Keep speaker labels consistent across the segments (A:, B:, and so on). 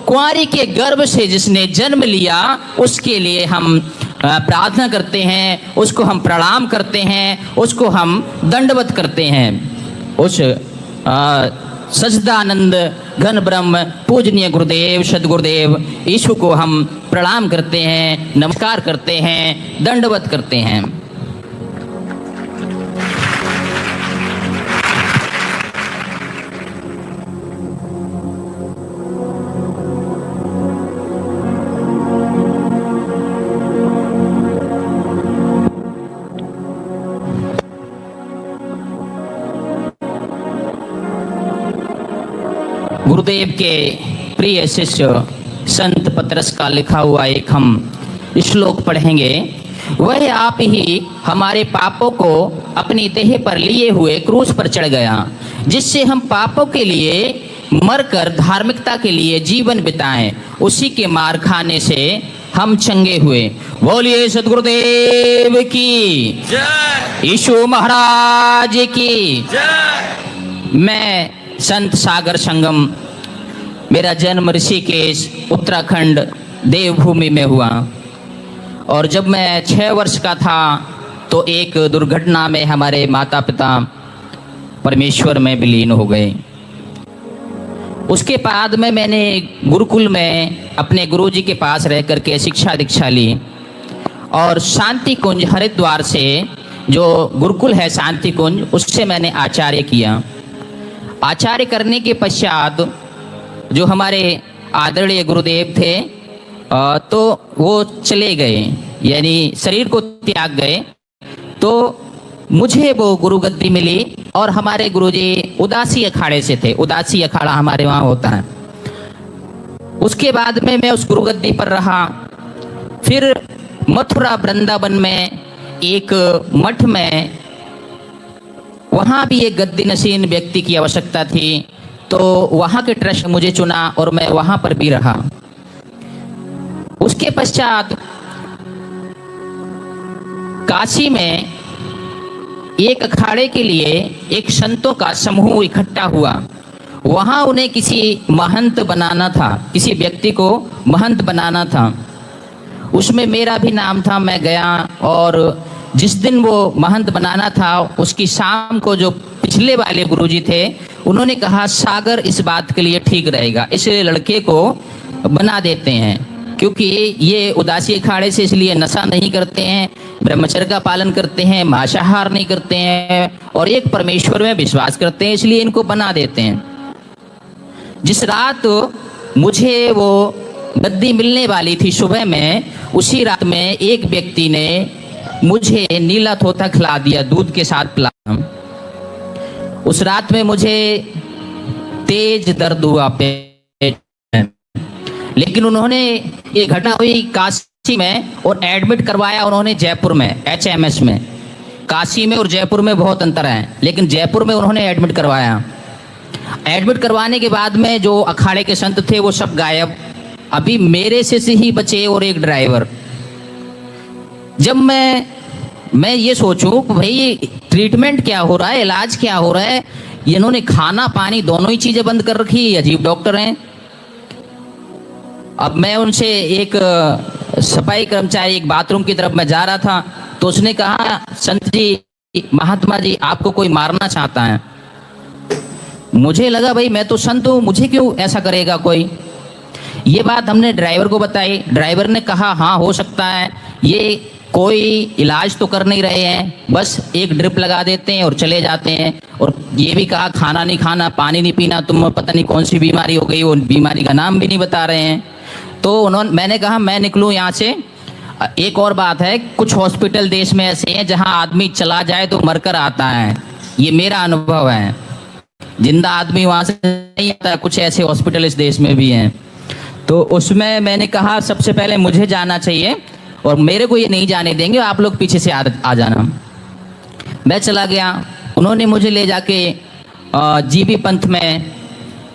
A: कुंवारी के गर्भ से जिसने जन्म लिया उसके लिए हम प्रार्थना करते हैं, उसको हम प्रणाम करते हैं, उसको हम दंडवत करते हैं। उस सच्चिदानंद घन ब्रह्म पूजनीय गुरुदेव सदगुरुदेव ईशु को हम प्रणाम करते हैं, नमस्कार करते हैं, दंडवत करते हैं। गुरुदेव के प्रिय शिष्य संत पतरस का लिखा हुआ एक हम श्लोक पढ़ेंगे। वह आप ही हमारे पापों को अपनी देह पर लिए हुए क्रूस पर चढ़ गया, जिससे हम पापों के लिए मरकर धार्मिकता के लिए जीवन बिताएं। उसी के मार खाने से हम चंगे हुए। बोलिए सदगुरुदेव की जय, ईशु महाराज की जय। मैं संत सागर संगम, मेरा जन्म ऋषिकेश उत्तराखंड देवभूमि में हुआ और जब मैं 6 वर्ष का था तो एक दुर्घटना में हमारे माता पिता परमेश्वर में विलीन हो गए। उसके बाद में मैंने गुरुकुल में अपने गुरुजी के पास रह करके शिक्षा दीक्षा ली और शांति कुंज हरिद्वार से जो गुरुकुल है शांति कुंज, उससे मैंने आचार्य किया। आचार्य करने के पश्चात जो हमारे आदरणीय गुरुदेव थे तो वो चले गए, यानी शरीर को त्याग गए। तो मुझे वो गुरु गद्दी मिली और हमारे गुरुजी उदासी अखाड़े से थे। उदासी अखाड़ा हमारे वहाँ होता है। उसके बाद में मैं उस गुरु गद्दी पर रहा। फिर मथुरा वृंदावन में एक मठ में, वहाँ भी एक गद्दी नशीन व्यक्ति की आवश्यकता थी, तो वहाँ के ट्रस्ट मुझे चुना और मैं वहाँ पर भी रहा। उसके पश्चात काशी में एक अखाड़े के लिए एक संतों का समूह इकट्ठा हुआ। वहाँ उन्हें किसी महंत बनाना था, किसी व्यक्ति को महंत बनाना था। उसमें मेरा भी नाम था। मैं गया और जिस दिन वो महंत बनाना था उसकी शाम को जो पिछले वाले गुरुजी थे उन्होंने कहा सागर इस बात के लिए ठीक रहेगा, इस लड़के को बना देते हैं, क्योंकि ये उदासी अखाड़े से इसलिए नशा नहीं करते हैं, ब्रह्मचर्य का पालन करते हैं, मांसाहार नहीं करते हैं और एक परमेश्वर में विश्वास करते हैं, इसलिए इनको बना देते हैं। जिस रात मुझे वो गद्दी मिलने वाली थी सुबह में, उसी रात में एक व्यक्ति ने मुझे नीला तोता खिला दिया, दूध के साथ पिलाया। उस रात में मुझे तेज दर्द हुआ पेट में, लेकिन उन्होंने, ये घटना हुई काशी में और एडमिट करवाया उन्होंने जयपुर में, HMS में। काशी में और जयपुर में बहुत अंतर है, लेकिन जयपुर में उन्होंने एडमिट करवाया। एडमिट करवाने के बाद में जो अखाड़े के संत थे वो सब गायब, अभी मेरे से ही बचे और एक ड्राइवर। जब मैं ये सोचूं कि भाई ट्रीटमेंट क्या हो रहा है, इलाज क्या हो रहा है, इन्होंने खाना पानी दोनों ही चीजें बंद कर रखी है, अजीब डॉक्टर हैं। अब मैं उनसे, एक सफाई कर्मचारी एक बाथरूम की तरफ मैं जा रहा था तो उसने कहा संत जी, महात्मा जी आपको कोई मारना चाहता है। मुझे लगा भाई मैं तो संत हूँ, मुझे क्यों ऐसा करेगा कोई। ये बात हमने ड्राइवर को बताई। ड्राइवर ने कहा हाँ हो सकता है, ये कोई इलाज तो कर नहीं रहे हैं, बस एक ड्रिप लगा देते हैं और चले जाते हैं। और ये भी कहा खाना नहीं खाना, पानी नहीं पीना, तुम पता नहीं कौन सी बीमारी हो गई, वो बीमारी का नाम भी नहीं बता रहे हैं। तो मैंने कहा मैं निकलूँ यहाँ से। एक और बात है, कुछ हॉस्पिटल देश में ऐसे हैं जहाँ आदमी चला जाए तो मरकर आता है, ये मेरा अनुभव है। जिंदा आदमी वहाँ से नहीं आता, कुछ ऐसे हॉस्पिटल इस देश में भी हैं। तो उसमें मैंने कहा सबसे पहले मुझे जाना चाहिए और मेरे को ये नहीं जाने देंगे, आप लोग पीछे से आ जाना। मैं चला गया। उन्होंने मुझे ले जाके जीबी पंथ में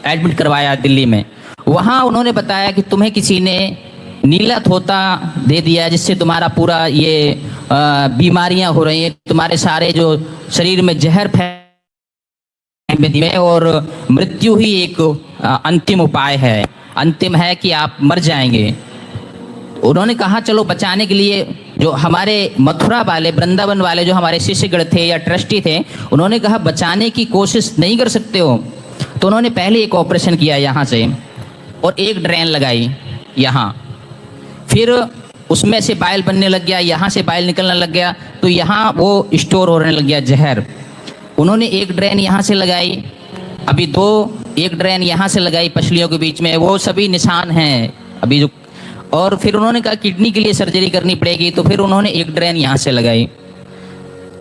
A: एडमिट करवाया दिल्ली में। वहाँ उन्होंने बताया कि तुम्हें किसी ने नीला तोता दे दिया, जिससे तुम्हारा पूरा ये बीमारियां हो रही हैं, तुम्हारे सारे जो शरीर में जहर फैल और मृत्यु ही एक अंतिम उपाय है। अंतिम है कि आप मर जाएंगे। उन्होंने कहा चलो बचाने के लिए, जो हमारे मथुरा वाले, वृंदावन वाले जो हमारे शिष्यगण थे या ट्रस्टी थे, उन्होंने कहा बचाने की कोशिश नहीं कर सकते हो। तो उन्होंने पहले एक ऑपरेशन किया यहाँ से और एक ड्रेन लगाई यहाँ, फिर उसमें से बाइल बनने लग गया, यहाँ से बाइल निकलने लग गया, तो यहाँ वो स्टोर होने लग गया जहर। उन्होंने एक ड्रेन यहाँ से लगाई, अभी एक ड्रेन यहाँ से लगाई पसलियों के बीच में, वो सभी निशान हैं अभी जो। और फिर उन्होंने कहा किडनी के लिए सर्जरी करनी पड़ेगी, तो फिर उन्होंने एक ड्रेन यहाँ से लगाई।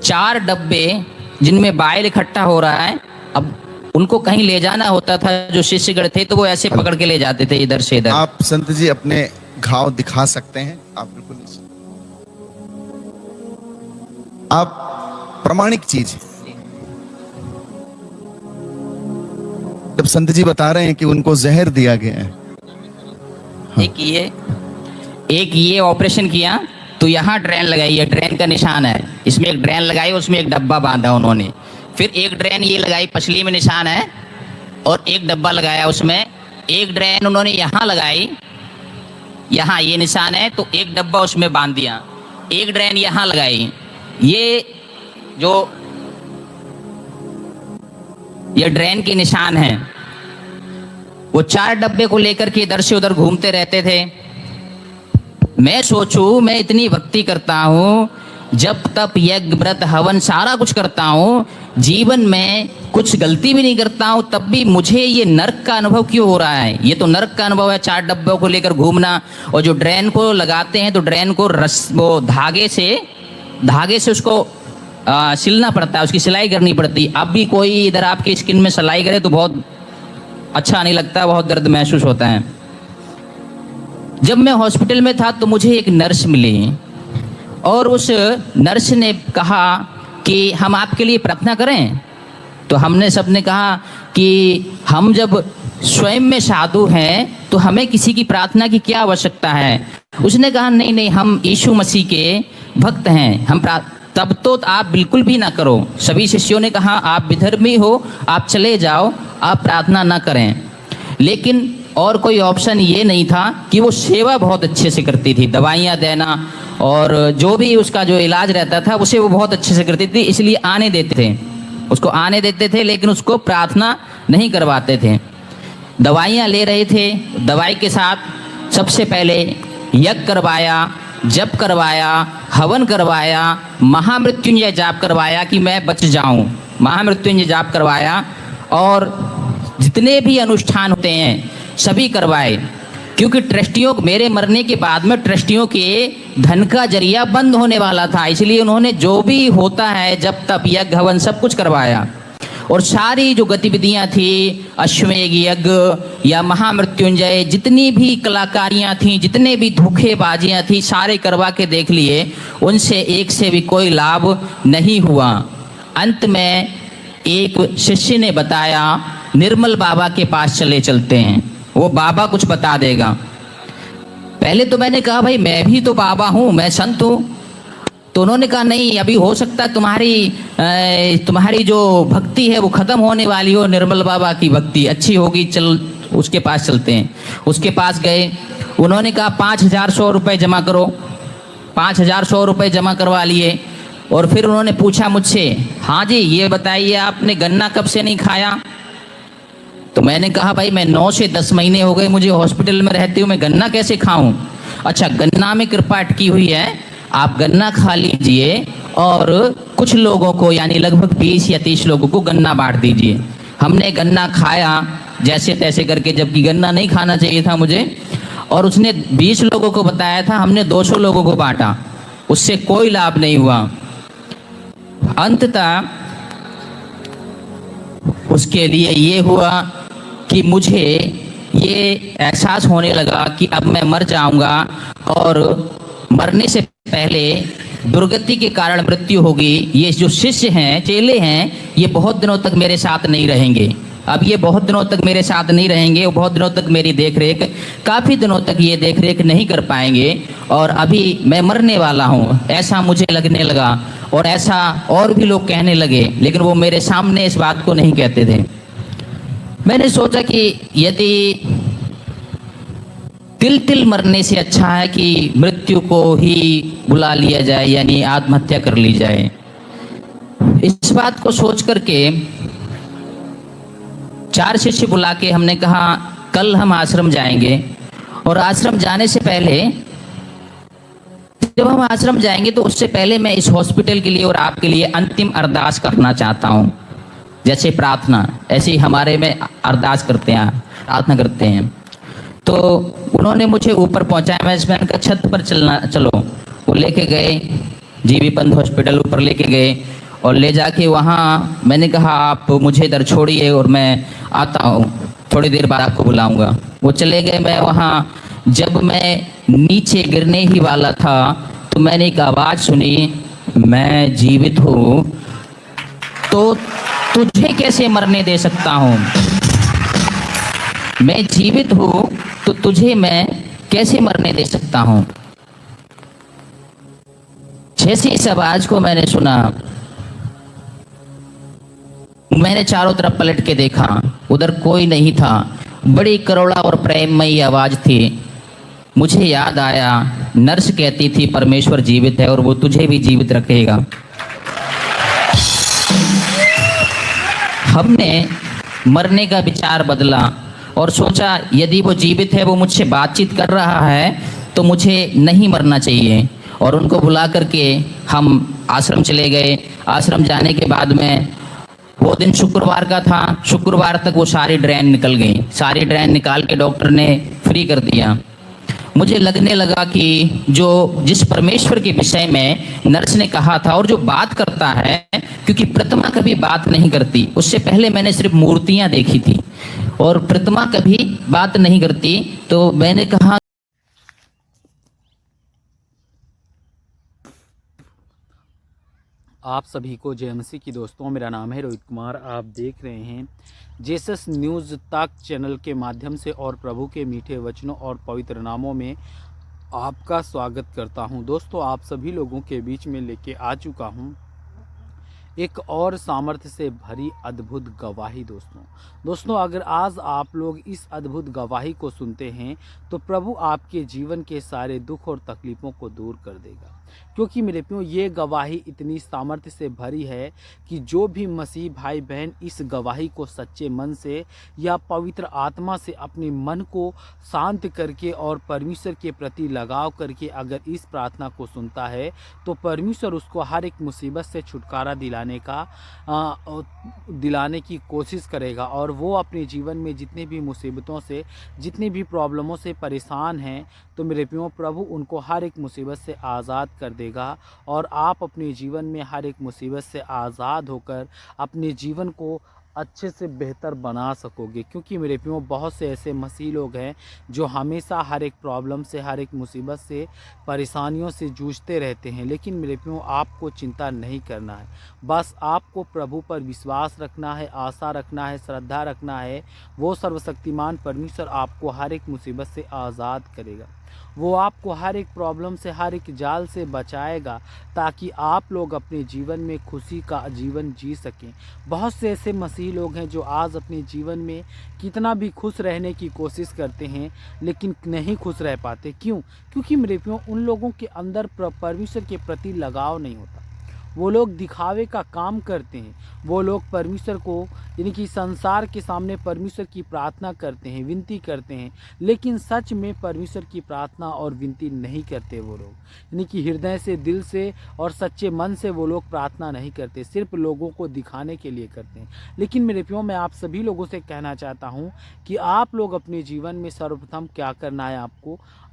A: 4 डब्बे जिनमें बाइल इकट्ठा हो रहा है। अब उनको कहीं ले जाना होता था, जो शिष्यगण थे तो वो ऐसे पकड़ के ले जाते थे इधर से इधर।
B: आप संत जी अपने घाव दिखा सकते हैं? आप बिल्कुल, आप प्रामाणिक चीज। जब संत जी बता रहे हैं कि उनको जहर दिया गया है, हाँ।
A: एक ये ऑपरेशन किया तो यहाँ ड्रेन लगाई है, ड्रेन का निशान है, इसमें एक ड्रेन लगाई, उसमें एक डब्बा बांधा उन्होंने। फिर एक ड्रेन ये लगाई, पसली में निशान है, और एक डब्बा लगाया उसमें। एक ड्रेन उन्होंने यहाँ लगाई, यहाँ ये निशान है, तो एक डब्बा उसमें बांध दिया। एक ड्रेन यहाँ लगाई, ये ड्रेन के निशान हैं। वो 4 डब्बे को लेकर के इधर से उधर घूमते रहते थे। मैं सोचूं, मैं इतनी भक्ति करता हूँ, जब तप यज्ञ व्रत हवन सारा कुछ करता हूँ, जीवन में कुछ गलती भी नहीं करता हूँ, तब भी मुझे ये नरक का अनुभव क्यों हो रहा है? ये तो नरक का अनुभव है, 4 डब्बों को लेकर घूमना। और जो ड्रेन को लगाते हैं तो ड्रेन को वो धागे से उसको सिलना पड़ता है, उसकी सिलाई करनी पड़ती है। अब भी कोई इधर आपकी स्किन में सिलाई करे तो बहुत अच्छा नहीं लगता, बहुत दर्द महसूस होता है। जब मैं हॉस्पिटल में था तो मुझे एक नर्स मिली, और उस नर्स ने कहा कि हम आपके लिए प्रार्थना करें। तो हमने सबने कहा कि हम जब स्वयं में साधु हैं तो हमें किसी की प्रार्थना की क्या आवश्यकता है। उसने कहा नहीं नहीं, हम यीशु मसीह के भक्त हैं, हम तब तो आप बिल्कुल भी ना करो। सभी शिष्यों ने कहा आप विधर्मी हो, आप चले जाओ, आप प्रार्थना ना करें। लेकिन और कोई ऑप्शन ये नहीं था कि वो सेवा बहुत अच्छे से करती थी, दवाइयाँ देना और जो भी उसका जो इलाज रहता था उसे वो बहुत अच्छे से करती थी, इसलिए आने देते थे, उसको आने देते थे, लेकिन उसको प्रार्थना नहीं करवाते थे। दवाइयाँ ले रहे थे, दवाई के साथ सबसे पहले यज्ञ करवाया, जप करवाया, हवन करवाया, महामृत्युंजय जाप करवाया कि मैं बच जाऊं, महामृत्युंजय जाप करवाया, और जितने भी अनुष्ठान होते हैं सभी करवाए। क्योंकि ट्रस्टियों, मेरे मरने के बाद में ट्रस्टियों के धन का जरिया बंद होने वाला था, इसलिए उन्होंने जो भी होता है जब तप यज्ञ हवन सब कुछ करवाया। और सारी जो गतिविधियां थी, अश्वमेघ यज्ञ या महामृत्युंजय, जितनी भी कलाकारियां थी, जितने भी धोखेबाजियां थी, सारे करवा के देख लिए, उनसे एक से भी कोई लाभ नहीं हुआ। अंत में एक शिष्य ने बताया निर्मल बाबा के पास चलते हैं, वो बाबा कुछ बता देगा। पहले तो मैंने कहा भाई मैं भी तो बाबा हूँ, मैं संत हूँ। तो उन्होंने कहा नहीं, अभी हो सकता है तुम्हारी जो भक्ति है वो खत्म होने वाली हो, निर्मल बाबा की भक्ति अच्छी होगी, चल उसके पास चलते हैं। उसके पास गए, उन्होंने कहा 5,100 रुपये जमा करो। 5,100 रुपये जमा करवा लिए। और फिर उन्होंने पूछा मुझसे, हाँ जी ये बताइए आपने गन्ना कब से नहीं खाया? तो मैंने कहा भाई मैं 9 से 10 महीने हो गए मुझे हॉस्पिटल में रहती हूँ, मैं गन्ना कैसे खाऊं? अच्छा, गन्ना में कृपा अटकी हुई है, आप गन्ना खा लीजिए और कुछ लोगों को यानी लगभग 20 या 30 लोगों को गन्ना बांट दीजिए। हमने गन्ना खाया जैसे तैसे करके, जबकि गन्ना नहीं खाना चाहिए था मुझे, और उसने 20 लोगों को बताया था, हमने 200 लोगों को बांटा, उससे कोई लाभ नहीं हुआ। अंततः उसके लिए ये हुआ कि मुझे ये एहसास होने लगा कि अब मैं मर जाऊंगा और मरने से पहले दुर्गति के कारण मृत्यु होगी। ये जो शिष्य हैं, चेले हैं, ये बहुत दिनों तक मेरे साथ नहीं रहेंगे। अब ये बहुत दिनों तक मेरे साथ नहीं रहेंगे, वो बहुत दिनों तक मेरी देखरेख, काफ़ी दिनों तक ये देखरेख नहीं कर पाएंगे, और अभी मैं मरने वाला हूँ, ऐसा मुझे लगने लगा। और ऐसा और भी लोग कहने लगे, लेकिन वो मेरे सामने इस बात को नहीं कहते थे। मैंने सोचा कि यदि तिल तिल मरने से अच्छा है कि मृत्यु को ही बुला लिया जाए, यानी आत्महत्या कर ली जाए। इस बात को सोच करके 4 शिष्य बुला के हमने कहा कल हम आश्रम जाएंगे, और आश्रम जाने से पहले, जब हम आश्रम जाएंगे तो उससे पहले मैं इस हॉस्पिटल के लिए और आपके लिए अंतिम अरदास करना चाहता हूँ। जैसे प्रार्थना, ऐसे ही हमारे में अरदास करते हैं, प्रार्थना करते हैं। तो उन्होंने मुझे ऊपर पहुंचाया, मैनेजमेंट का छत पर चलो। वो लेके गए, जीबी पंत हॉस्पिटल ऊपर लेके गए, और ले जाके वहाँ मैंने कहा आप मुझे इधर छोड़िए और मैं आता हूँ, थोड़ी देर बाद आपको बुलाऊंगा। वो चले गए। मैं वहाँ जब मैं नीचे गिरने ही वाला था तो मैंने एक आवाज़ सुनी, मैं जीवित हूँ तो तुझे कैसे मरने दे सकता हूँ, मैं जीवित हूँ तो तुझे मैं कैसे मरने दे सकता हूँ। जैसे इस आवाज को मैंने सुना, मैंने चारों तरफ पलट के देखा, उधर कोई नहीं था। बड़ी करुणा और प्रेममयी आवाज थी। मुझे याद आया, नर्स कहती थी परमेश्वर जीवित है और वो तुझे भी जीवित रखेगा। हमने मरने का विचार बदला और सोचा यदि वो जीवित है, वो मुझसे बातचीत कर रहा है तो मुझे नहीं मरना चाहिए। और उनको बुला करके हम आश्रम चले गए। आश्रम जाने के बाद में, वो दिन शुक्रवार का था, शुक्रवार तक वो सारी ड्रेन निकल गई। सारी ड्रेन निकाल के डॉक्टर ने फ्री कर दिया। मुझे लगने लगा कि जिस परमेश्वर के विषय में नर्स ने कहा था, और जो बात करता है, क्योंकि प्रतिमा कभी बात नहीं करती, उससे पहले मैंने सिर्फ मूर्तियां देखी थी और प्रतिमा कभी बात नहीं करती। तो मैंने कहा
C: आप सभी को जय मसीह की दोस्तों, मेरा नाम है रोहित कुमार। आप देख रहे हैं जेसस न्यूज़ तक चैनल के माध्यम से, और प्रभु के मीठे वचनों और पवित्र नामों में आपका स्वागत करता हूं। दोस्तों, आप सभी लोगों के बीच में लेके आ चुका हूं एक और सामर्थ्य से भरी अद्भुत गवाही। दोस्तों अगर आज आप लोग इस अद्भुत गवाही को सुनते हैं तो प्रभु आपके जीवन के सारे दुख और तकलीफ़ों को दूर कर देगा। क्योंकि मेरे प्रियो, ये गवाही इतनी सामर्थ्य से भरी है कि जो भी मसीह भाई बहन इस गवाही को सच्चे मन से या पवित्र आत्मा से अपने मन को शांत करके और परमेश्वर के प्रति लगाव करके अगर इस प्रार्थना को सुनता है तो परमेश्वर उसको हर एक मुसीबत से छुटकारा दिलाने की कोशिश करेगा। और वो अपने जीवन में जितने भी मुसीबतों से, जितने भी प्रॉब्लमों से परेशान हैं, तो मेरे प्रियो प्रभु उनको हर एक मुसीबत से आज़ाद कर देगा। और आप अपने जीवन में हर एक मुसीबत से आज़ाद होकर अपने जीवन को अच्छे से बेहतर बना सकोगे। क्योंकि मेरे प्रियो, बहुत से ऐसे मसीह लोग हैं जो हमेशा हर एक प्रॉब्लम से, हर एक मुसीबत से, परेशानियों से जूझते रहते हैं। लेकिन मेरे प्रियो, आपको चिंता नहीं करना है, बस आपको प्रभु पर विश्वास रखना है, आशा रखना है, श्रद्धा रखना है। वो सर्वशक्तिमान परमेश्वर आपको हर एक मुसीबत से आज़ाद करेगा। वो आपको हर एक प्रॉब्लम से, हर एक जाल से बचाएगा, ताकि आप लोग अपने जीवन में खुशी का जीवन जी सकें। बहुत से ऐसे मसीह लोग हैं जो आज अपने जीवन में कितना भी खुश रहने की कोशिश करते हैं लेकिन नहीं खुश रह पाते। क्यों? क्योंकि मेरे प्रियो, उन लोगों के अंदर परमेश्वर के प्रति लगाव नहीं होता। वो लोग दिखावे का काम करते हैं। वो लोग परमेश्वर को, यानी कि संसार के सामने परमेश्वर की प्रार्थना करते हैं, विनती करते हैं, लेकिन सच में परमेश्वर की प्रार्थना और विनती नहीं करते। वो लोग, यानी कि हृदय से, दिल से और सच्चे मन से वो लोग प्रार्थना नहीं करते, सिर्फ लोगों को दिखाने के लिए करते हैं। लेकिन मेरे प्रियो, मैं आप सभी लोगों से कहना चाहता हूँ कि आप लोग अपने जीवन में सर्वप्रथम क्या करना है,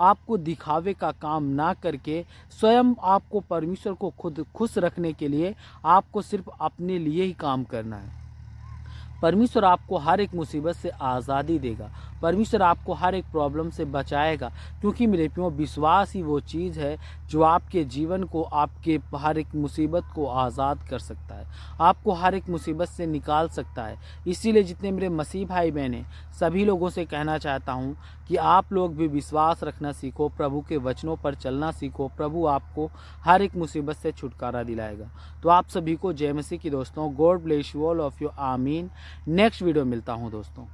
C: आपको दिखावे का काम ना करके स्वयं आपको परमेश्वर को खुद खुश रखने के लिए आपको सिर्फ अपने लिए ही काम करना है। परमेश्वर आपको हर एक मुसीबत से आज़ादी देगा। परमेश्वर आपको हर एक प्रॉब्लम से बचाएगा। क्योंकि मेरे प्रियो, विश्वास ही वो चीज़ है जो आपके जीवन को, आपके हर एक मुसीबत को आज़ाद कर सकता है, आपको हर एक मुसीबत से निकाल सकता है। इसीलिए जितने मेरे मसीह भाई बहन हैं, सभी लोगों से कहना चाहता हूँ कि आप लोग भी विश्वास रखना सीखो, प्रभु के वचनों पर चलना सीखो। प्रभु आपको हर एक मुसीबत से छुटकारा दिलाएगा। तो आप सभी को जय मसीह की दोस्तों। God bless you all of you. आमीन। नेक्स्ट वीडियो मिलता हूँ दोस्तों।